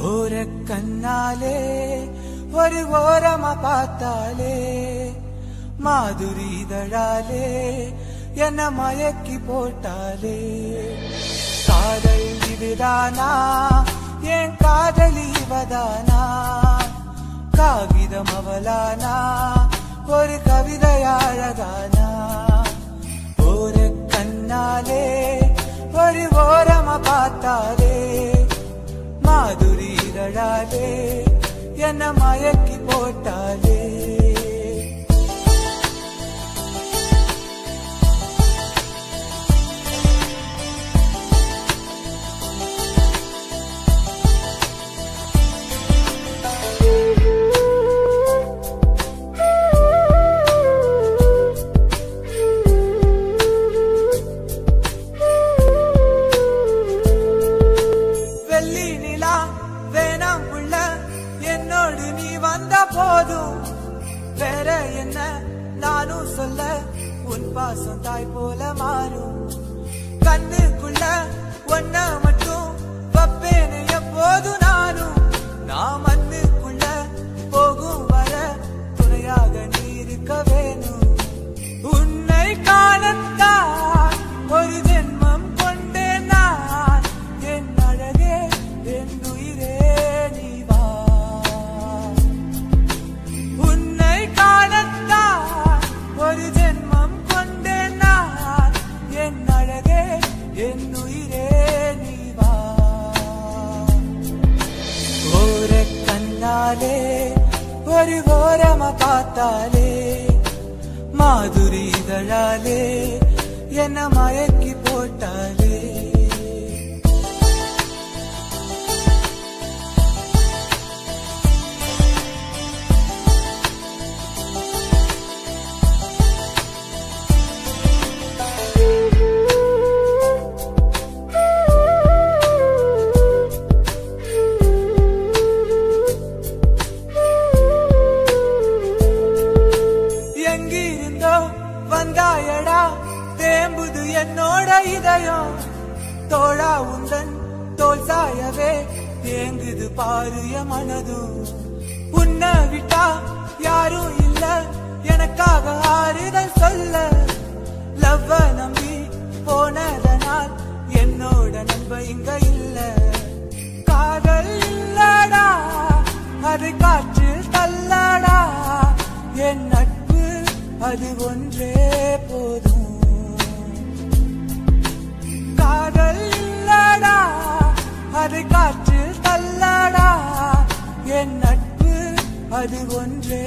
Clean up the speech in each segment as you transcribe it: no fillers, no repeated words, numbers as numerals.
ஓர கண்ணாலே ஒரு ஓரமா பார்த்தாலே மாதுரி இதழாலே என்ன மயக்கி போட்டாலே காதல் இதுதானா என் காதலி இவதானா காகிதம் அவளானா ஒரு கவிதை அழகானா ஓர கண்ணாலே ஒரு ஓரமா பார்த்தாலே மாதுரி இதழாலே என்ன மயக்கி போட்டாலே என்னோடு நீ வந்த போதும் வேற என்ன நானும் சொல்ல உன் பாசம் தாய் போல மாறும் கண்ணுக்குள்ள ஒன்ன மட்டும் வப்பேனே எப்போதும் நானும் நான் மண்ணுக்குள்ள போகும் வர துணையாக நீ இருக்க வேணும் உன்னை காணத்தான் ஒரு ஜென்மம் கொண்டேன் நான் என் அழகே என் உயிரே ஒரு ஜென்மம் கொண்டேன் நான் என் அழகே என் உயிரே நீ வா ஓர கண்ணாலே ஒரு ஓரமா பார்த்தாலே மாதுரி இதழாலே என்ன மயக்கி போட்டாலே வந்தாயடா தேம்புது என்னோட இதயம் தோழா உந்தன் தோல் சாயவே தேங்குது பாரிய மனதும் உன்னை விட்டா யாரும் இல்ல எனக்காக ஆறுதல் சொல்ல லவ்வ நம்பி போனதனால் என்னோட நண்ப இங்க இல்ல காதல் இல்லடா அதை காற்றில் தள்ளடா என் நட்பு அது ஒன்றே போதும் காதல் இல்லடா அதை காற்றில் தள்ளடா என் நட்பு அது ஒன்றே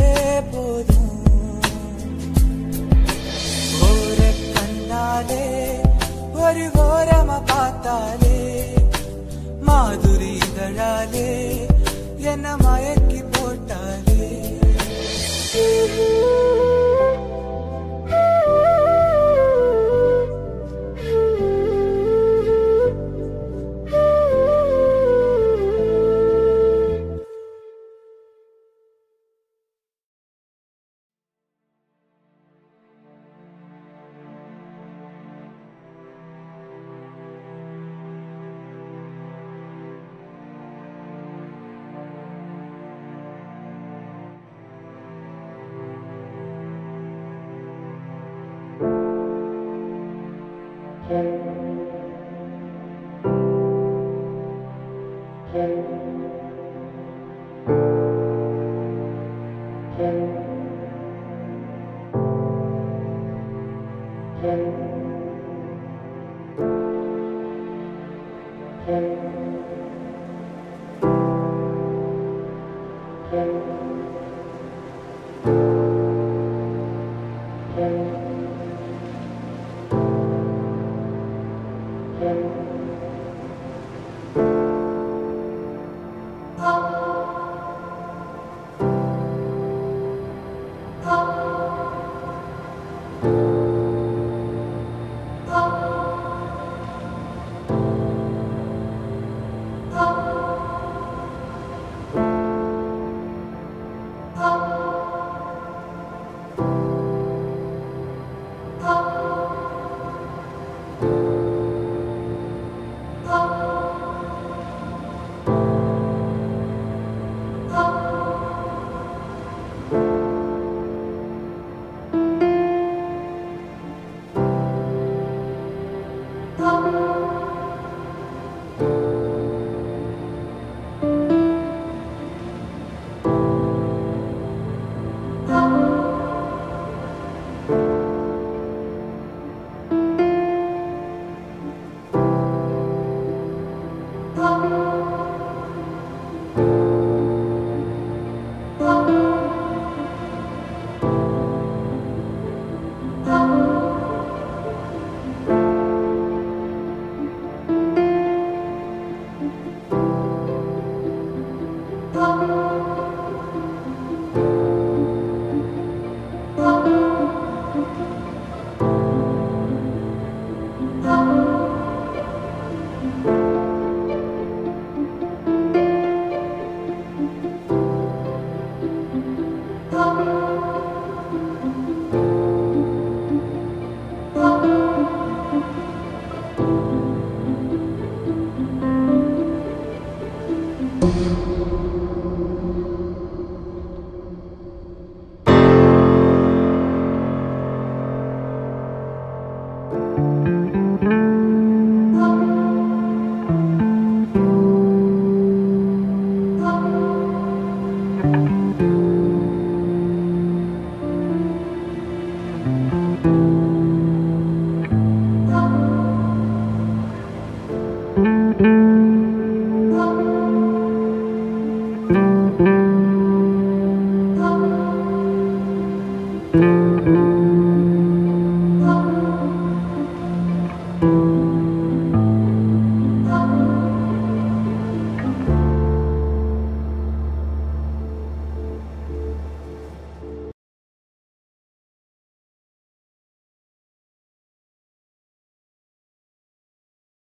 போதும் ஓர கண்ணாலே ஒரு ஓரமா பார்த்தாலே மாதுரி இதழாலே என்ன மயக்கி போட்டாலே Thank you.